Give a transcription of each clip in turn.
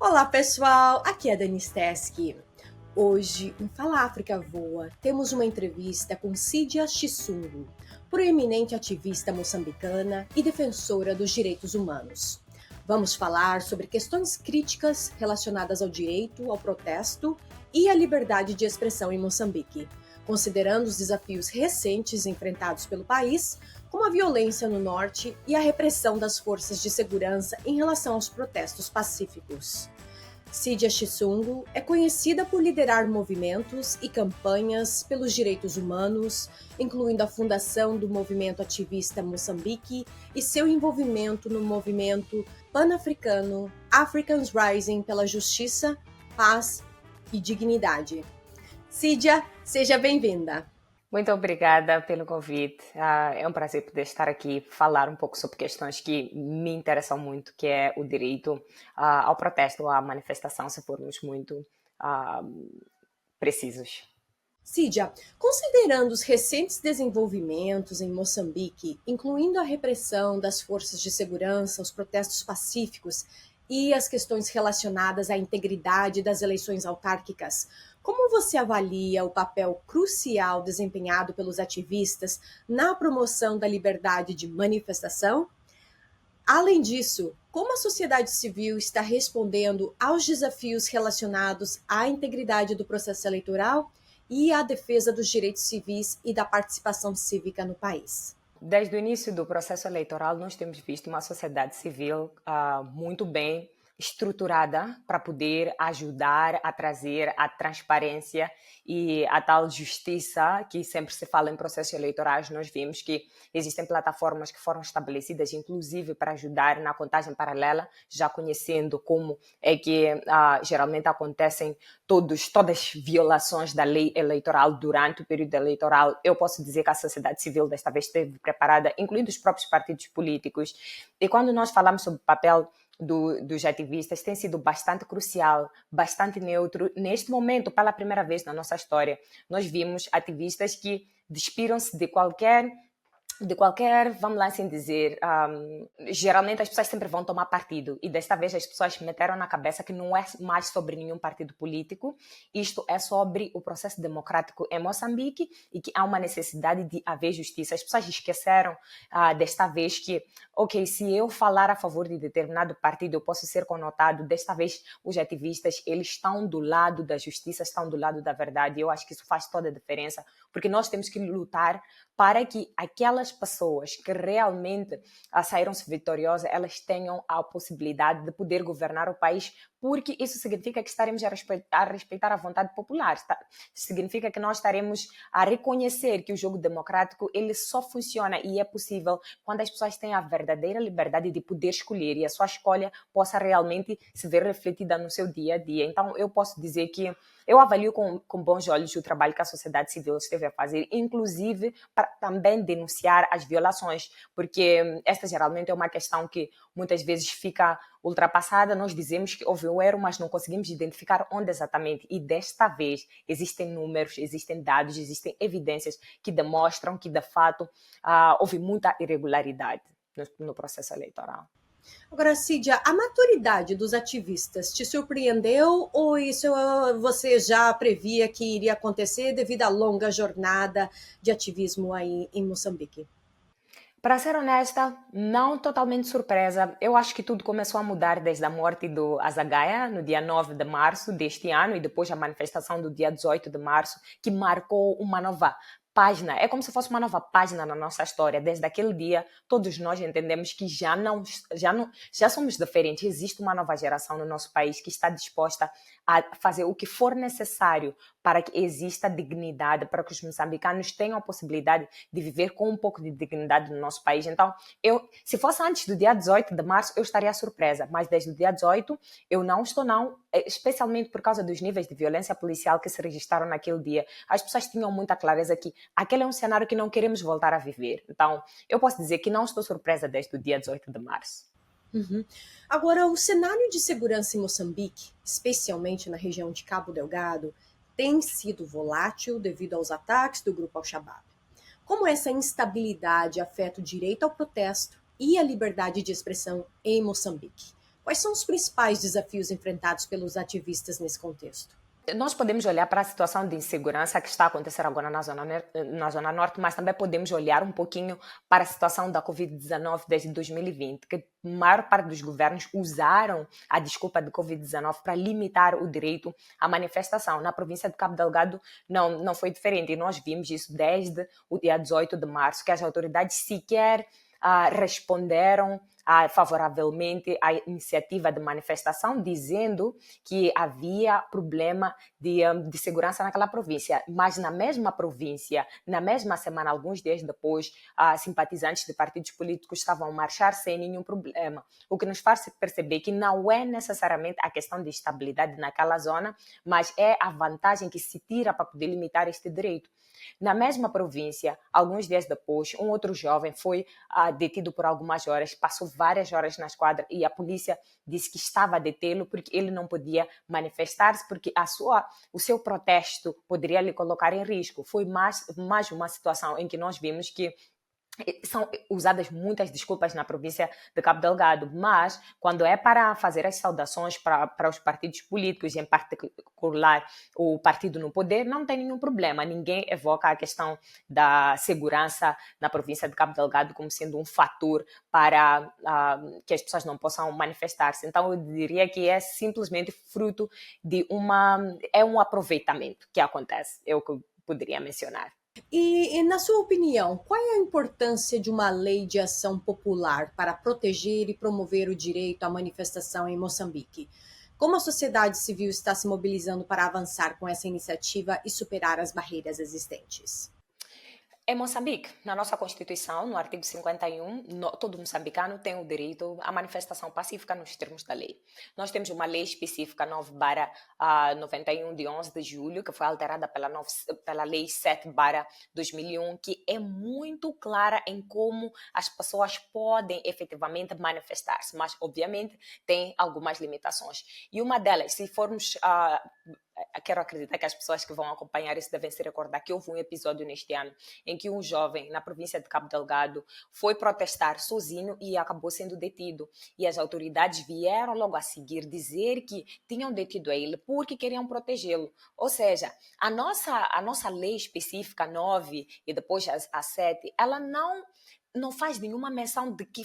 Olá pessoal, aqui é a Dani Steski. Hoje, em Fala África Voa, temos uma entrevista com Cidia Chisungu, proeminente ativista moçambicana e defensora dos direitos humanos. Vamos falar sobre questões críticas relacionadas ao direito, ao protesto e à liberdade de expressão em Moçambique, considerando os desafios recentes enfrentados pelo país, como a violência no norte e a repressão das forças de segurança em relação aos protestos pacíficos. Cidia Chisungu é conhecida por liderar movimentos e campanhas pelos direitos humanos, incluindo a fundação do movimento ativista Moçambique e seu envolvimento no movimento pan-africano Africans Rising pela Justiça, Paz e Dignidade. Cidia, seja bem-vinda. Muito obrigada pelo convite. É um prazer poder estar aqui, falar um pouco sobre questões que me interessam muito, que é o direito ao protesto, à manifestação, se formos muito ah, precisos. Cidia, considerando os recentes desenvolvimentos em Moçambique, incluindo a repressão das forças de segurança, os protestos pacíficos e as questões relacionadas à integridade das eleições autárquicas, como você avalia o papel crucial desempenhado pelos ativistas na promoção da liberdade de manifestação? Além disso, como a sociedade civil está respondendo aos desafios relacionados à integridade do processo eleitoral e à defesa dos direitos civis e da participação cívica no país? Desde o início do processo eleitoral, nós temos visto uma sociedade civil muito bem estruturada para poder ajudar a trazer a transparência e a tal justiça que sempre se fala em processos eleitorais. Nós vimos que existem plataformas que foram estabelecidas, inclusive para ajudar na contagem paralela, já conhecendo como é que geralmente acontecem todas as violações da lei eleitoral durante o período eleitoral. Eu posso dizer que a sociedade civil desta vez esteve preparada, incluindo os próprios partidos políticos. E quando nós falamos sobre o papel dos ativistas, tem sido bastante crucial, bastante neutro. Neste momento, pela primeira vez na nossa história, nós vimos ativistas que despiram-se de qualquer, vamos lá assim dizer, geralmente as pessoas sempre vão tomar partido e desta vez as pessoas meteram na cabeça que não é mais sobre nenhum partido político, isto é sobre o processo democrático em Moçambique e que há uma necessidade de haver justiça. As pessoas esqueceram desta vez que, ok, se eu falar a favor de determinado partido eu posso ser conotado. Desta vez os ativistas, eles estão do lado da justiça, estão do lado da verdade. Eu acho que isso faz toda a diferença, porque nós temos que lutar para que aquelas pessoas que realmente saíram-se vitoriosas, elas tenham a possibilidade de poder governar o país, porque isso significa que estaremos a respeitar a vontade popular. Significa que nós estaremos a reconhecer que o jogo democrático ele só funciona e é possível quando as pessoas têm a verdadeira liberdade de poder escolher e a sua escolha possa realmente se ver refletida no seu dia a dia. Então, eu posso dizer que eu avalio com bons olhos o trabalho que a sociedade civil esteve a fazer, inclusive para também denunciar as violações, porque esta geralmente é uma questão que muitas vezes fica ultrapassada. Nós dizemos que houve um erro, mas não conseguimos identificar onde exatamente. E desta vez existem números, existem dados, existem evidências que demonstram que, de fato, houve muita irregularidade no processo eleitoral. Agora, Cidia, a maturidade dos ativistas te surpreendeu ou isso você já previa que iria acontecer devido à longa jornada de ativismo aí em Moçambique? Para ser honesta, não totalmente surpresa. Eu acho que tudo começou a mudar desde a morte do Azagaia, no dia 9 de março deste ano, e depois a manifestação do dia 18 de março, que marcou uma nova página. É como se fosse uma nova página na nossa história. Desde aquele dia, todos nós entendemos que já somos diferentes. Existe uma nova geração no nosso país que está disposta a fazer o que for necessário para que exista dignidade, para que os moçambicanos tenham a possibilidade de viver com um pouco de dignidade no nosso país. Então, se fosse antes do dia 18 de março, eu estaria surpresa, mas desde o dia 18 eu não estou não, especialmente por causa dos níveis de violência policial que se registraram naquele dia. As pessoas tinham muita clareza que aquele é um cenário que não queremos voltar a viver. Então, eu posso dizer que não estou surpresa desde o dia 18 de março. Uhum. Agora, o cenário de segurança em Moçambique, especialmente na região de Cabo Delgado, tem sido volátil devido aos ataques do grupo Al-Shabaab. Como essa instabilidade afeta o direito ao protesto e a liberdade de expressão em Moçambique? Quais são os principais desafios enfrentados pelos ativistas nesse contexto? Nós podemos olhar para a situação de insegurança que está a acontecer agora na Zona Norte, mas também podemos olhar um pouquinho para a situação da Covid-19 desde 2020, que a maior parte dos governos usaram a desculpa de Covid-19 para limitar o direito à manifestação. Na província de Cabo Delgado não foi diferente, e nós vimos isso desde o dia 18 de março, que as autoridades sequer responderam favoravelmente à iniciativa de manifestação, dizendo que havia problema de segurança naquela província. Mas na mesma província, na mesma semana, alguns dias depois, simpatizantes de partidos políticos estavam a marchar sem nenhum problema. O que nos faz perceber que não é necessariamente a questão de estabilidade naquela zona, mas é a vantagem que se tira para poder limitar este direito. Na mesma província, alguns dias depois, um outro jovem foi detido por algumas horas, passou várias horas na esquadra e a polícia disse que estava a detê-lo porque ele não podia manifestar-se, porque o seu protesto poderia lhe colocar em risco. Foi mais uma situação em que nós vimos que são usadas muitas desculpas na província de Cabo Delgado, mas quando é para fazer as saudações para os partidos políticos, em particular o partido no poder, não tem nenhum problema. Ninguém evoca a questão da segurança na província de Cabo Delgado como sendo um fator para que as pessoas não possam manifestar-se. Então, eu diria que é simplesmente fruto de um aproveitamento que acontece, é o que eu poderia mencionar. E, na sua opinião, qual é a importância de uma lei de ação popular para proteger e promover o direito à manifestação em Moçambique? Como a sociedade civil está se mobilizando para avançar com essa iniciativa e superar as barreiras existentes? Em Moçambique, na nossa Constituição, no artigo 51, todo moçambicano tem o direito à manifestação pacífica nos termos da lei. Nós temos uma lei específica 9/91 de 11 de julho, que foi alterada pela Lei 7/2001, que é muito clara em como as pessoas podem efetivamente manifestar-se, mas obviamente tem algumas limitações. E uma delas, se formos quero acreditar que as pessoas que vão acompanhar isso devem se recordar que houve um episódio neste ano em que um jovem na província de Cabo Delgado foi protestar sozinho e acabou sendo detido. E as autoridades vieram logo a seguir dizer que tinham detido ele porque queriam protegê-lo. Ou seja, a nossa lei específica 9 e depois a 7, ela não faz nenhuma menção de que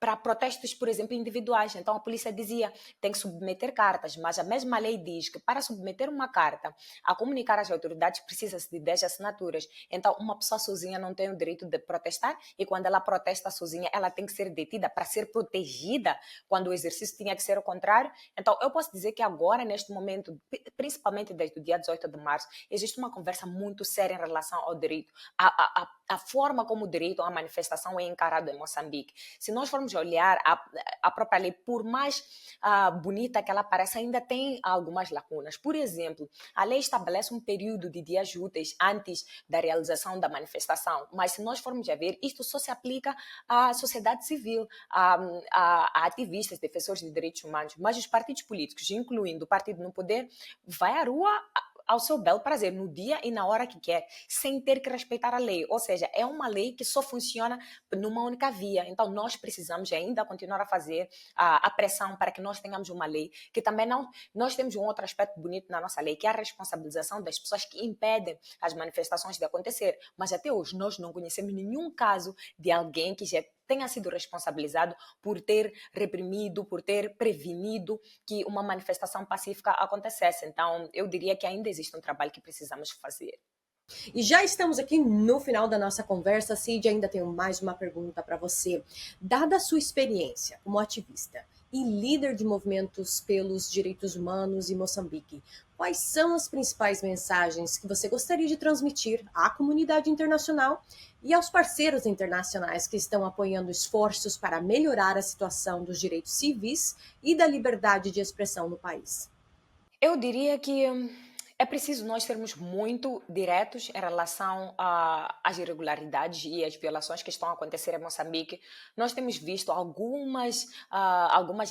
para protestos, por exemplo, individuais. Então a polícia dizia tem que submeter cartas, mas a mesma lei diz que para submeter uma carta a comunicar às autoridades precisa-se de 10 assinaturas. Então uma pessoa sozinha não tem o direito de protestar e quando ela protesta sozinha ela tem que ser detida para ser protegida quando o exercício tinha que ser o contrário. Então eu posso dizer que agora, neste momento, principalmente desde o dia 18 de março, existe uma conversa muito séria em relação ao direito, a forma como o direito à manifestação é encarado em Moçambique. Se nós formos olhar a própria lei, por mais bonita que ela pareça, ainda tem algumas lacunas. Por exemplo, a lei estabelece um período de dias úteis antes da realização da manifestação, mas se nós formos a ver, isto só se aplica à sociedade civil, a ativistas, defensores de direitos humanos, mas os partidos políticos, incluindo o partido no poder, vai à rua ao seu belo prazer, no dia e na hora que quer, sem ter que respeitar a lei. Ou seja, é uma lei que só funciona numa única via. Então, nós precisamos ainda continuar a fazer a pressão para que nós tenhamos uma lei que também não... Nós temos um outro aspecto bonito na nossa lei, que é a responsabilização das pessoas que impedem as manifestações de acontecer. Mas até hoje nós não conhecemos nenhum caso de alguém que já tenha sido responsabilizado por ter reprimido, por ter prevenido que uma manifestação pacífica acontecesse. Então, eu diria que ainda existe um trabalho que precisamos fazer. E já estamos aqui no final da nossa conversa, Cid, ainda tenho mais uma pergunta para você. Dada a sua experiência como ativista e líder de movimentos pelos direitos humanos em Moçambique, quais são as principais mensagens que você gostaria de transmitir à comunidade internacional e aos parceiros internacionais que estão apoiando esforços para melhorar a situação dos direitos civis e da liberdade de expressão no país? Eu diria que É preciso nós sermos muito diretos em relação às irregularidades e às violações que estão a acontecer em Moçambique. Nós temos visto algumas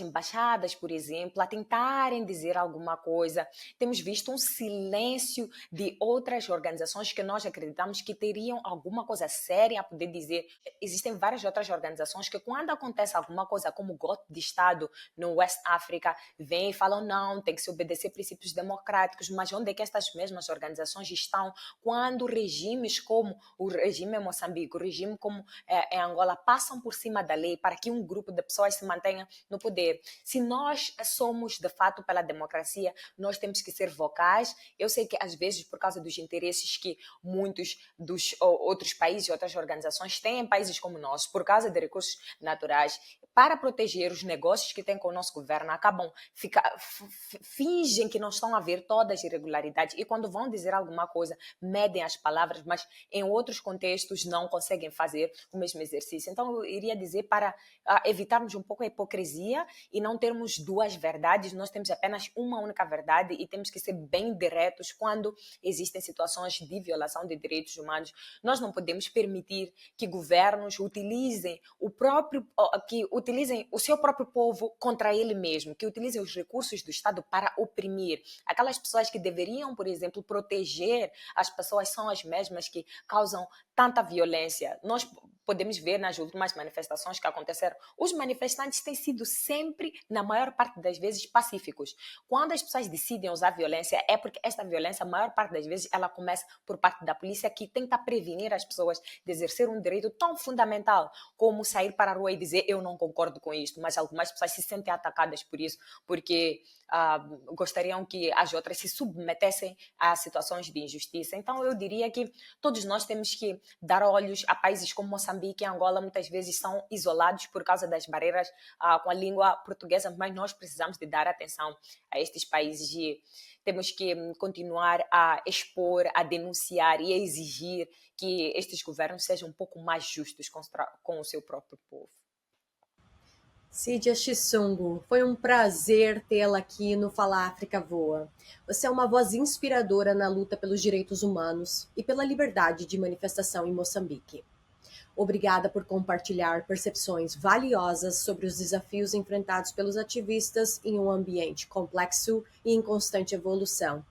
embaixadas, por exemplo, a tentarem dizer alguma coisa. Temos visto um silêncio de outras organizações que nós acreditamos que teriam alguma coisa séria a poder dizer. Existem várias outras organizações que, quando acontece alguma coisa como golpe de Estado no West África, vêm e falam: não, tem que se obedecer princípios democráticos. Mas onde é que estas mesmas organizações estão quando regimes como o regime em Moçambique, o regime como em Angola, passam por cima da lei para que um grupo de pessoas se mantenha no poder? Se nós somos de fato pela democracia, nós temos que ser vocais. Eu sei que às vezes, por causa dos interesses que muitos dos outros países e outras organizações têm em países como o nosso, por causa de recursos naturais, para proteger os negócios que têm com o nosso governo, fingem que não estão a ver todas as irregularidades, e quando vão dizer alguma coisa, medem as palavras, mas em outros contextos não conseguem fazer o mesmo exercício. Então eu iria dizer, para evitarmos um pouco a hipocrisia e não termos duas verdades, nós temos apenas uma única verdade e temos que ser bem diretos quando existem situações de violação de direitos humanos. Nós não podemos permitir que governos utilizem o seu próprio povo contra ele mesmo, que utilizem os recursos do Estado para oprimir. Aquelas pessoas que deveriam, por exemplo, proteger as pessoas são as mesmas que causam tanta violência. Nós podemos ver nas últimas manifestações que aconteceram, os manifestantes têm sido sempre, na maior parte das vezes, pacíficos. Quando as pessoas decidem usar violência, é porque esta violência, a maior parte das vezes, ela começa por parte da polícia, que tenta prevenir as pessoas de exercer um direito tão fundamental como sair para a rua e dizer: eu não concordo com isto. Mas algumas pessoas se sentem atacadas por isso, porque gostariam que as outras se submetessem a situações de injustiça. Então eu diria que todos nós temos que dar olhos a países como Moçambique e Angola. Muitas vezes são isolados por causa das barreiras com a língua portuguesa, mas nós precisamos de dar atenção a estes países e temos que continuar a expor, a denunciar e a exigir que estes governos sejam um pouco mais justos com o seu próprio povo. Cidia Chisungu, foi um prazer tê-la aqui no Fala África Voa. Você é uma voz inspiradora na luta pelos direitos humanos e pela liberdade de manifestação em Moçambique. Obrigada por compartilhar percepções valiosas sobre os desafios enfrentados pelos ativistas em um ambiente complexo e em constante evolução.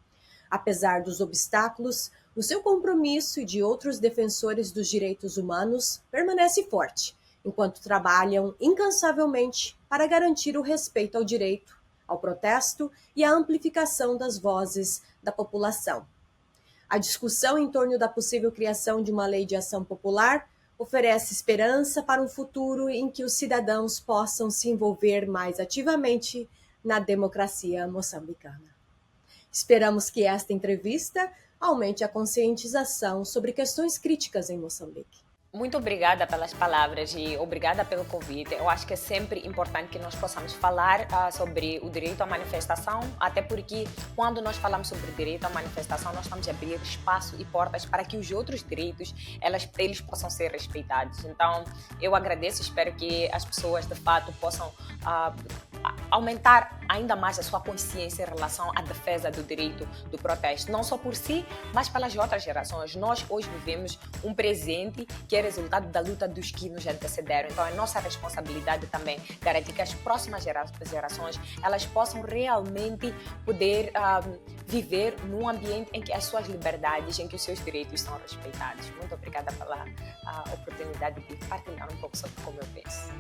Apesar dos obstáculos, o seu compromisso e de outros defensores dos direitos humanos permanece forte, enquanto trabalham incansavelmente para garantir o respeito ao direito, ao protesto e à amplificação das vozes da população. A discussão em torno da possível criação de uma lei de ação popular oferece esperança para um futuro em que os cidadãos possam se envolver mais ativamente na democracia moçambicana. Esperamos que esta entrevista aumente a conscientização sobre questões críticas em Moçambique. Muito obrigada pelas palavras e obrigada pelo convite. Eu acho que é sempre importante que nós possamos falar sobre o direito à manifestação, até porque quando nós falamos sobre o direito à manifestação, nós estamos a abrir espaço e portas para que os outros direitos, eles possam ser respeitados. Então, eu agradeço, espero que as pessoas de fato possam aumentar ainda mais a sua consciência em relação à defesa do direito do protesto, não só por si, mas pelas outras gerações. Nós hoje vivemos um presente que é resultado da luta dos que nos antecederam. Então é nossa responsabilidade também garantir que as próximas gerações elas possam realmente poder viver num ambiente em que as suas liberdades, em que os seus direitos são respeitados. Muito obrigada pela oportunidade de partilhar um pouco sobre como eu penso.